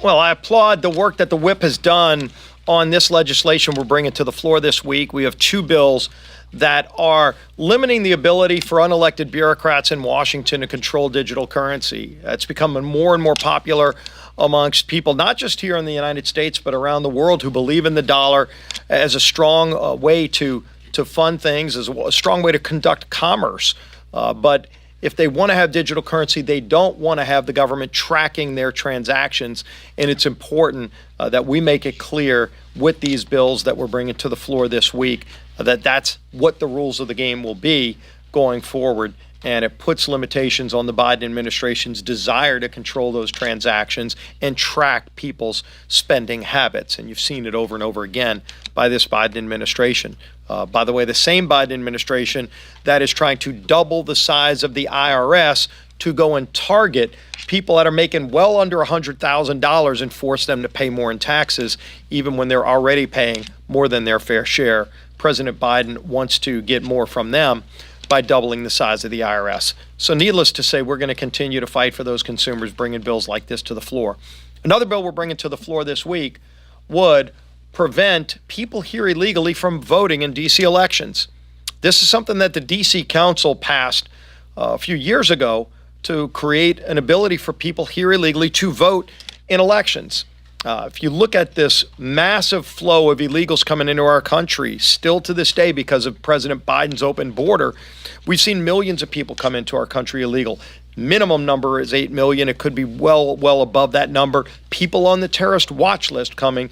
Well, I applaud the work that the whip has done on this legislation we're bringing to the floor this week. We have two bills that are limiting the ability for unelected bureaucrats in Washington to control digital currency. It's becoming more and more popular amongst people, not just here in the United States, but around the world, who believe in the dollar as a strong way to fund things, as a strong way to conduct commerce. But if they want to have digital currency, they don't want to have the government tracking their transactions. And it's important that we make it clear with these bills that we're bringing to the floor this week that that's what the rules of the game will be going forward. And it puts limitations on the Biden administration's desire to control those transactions and track people's spending habits. And you've seen it over and over again by this Biden administration. By the way, the same Biden administration that is trying to double the size of the IRS to go and target people that are making well under $100,000 and force them to pay more in taxes, even when they're already paying more than their fair share. President Biden wants to get more from them by doubling the size of the IRS. So needless to say, we're going to continue to fight for those consumers, bringing bills like this to the floor. Another bill we're bringing to the floor this week would prevent people here illegally from voting in D.C. elections. This is something that the D.C. Council passed a few years ago to create an ability for people here illegally to vote in elections. If you look at this massive flow of illegals coming into our country, still to this day because of President Biden's open border, we've seen millions of people come into our country illegal. Minimum number is 8 million. It could be well above that number. People on the terrorist watch list coming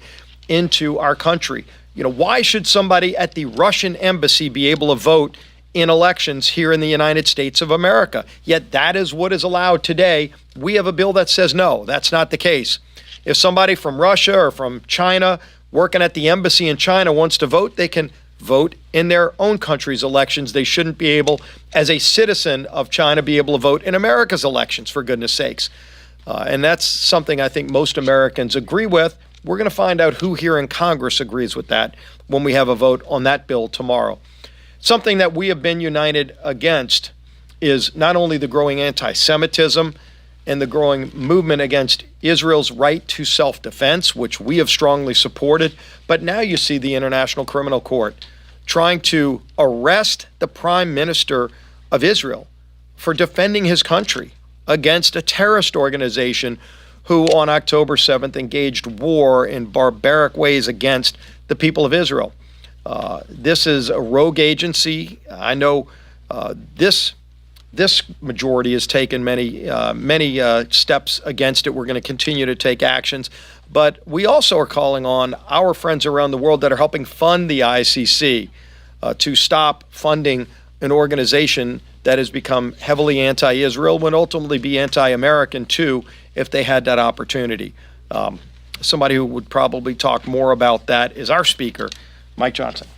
into our country. You know, why should somebody at the Russian embassy be able to vote in elections here in the United States of America? Yet that is what is allowed today. We have a bill that says no, that's not the case. If somebody from Russia or from China working at the embassy in China wants to vote, they can vote in their own country's elections. They shouldn't be able, as a citizen of China, be able to vote in America's elections, for goodness sakes. And that's something I think most Americans agree with. We're going to find out who here in Congress agrees with that when we have a vote on that bill tomorrow. Something that we have been united against is not only the growing anti-Semitism and the growing movement against Israel's right to self-defense, which we have strongly supported, but now you see the International Criminal Court trying to arrest the Prime Minister of Israel for defending his country against a terrorist organization who on October 7th engaged war in barbaric ways against the people of Israel. This is a rogue agency. I know this majority has taken many steps against it. We're going to continue to take actions. But we also are calling on our friends around the world that are helping fund the ICC to stop funding an organization that has become heavily anti-Israel, would ultimately be anti-American too if they had that opportunity. Somebody who would probably talk more about that is our speaker, Mike Johnson.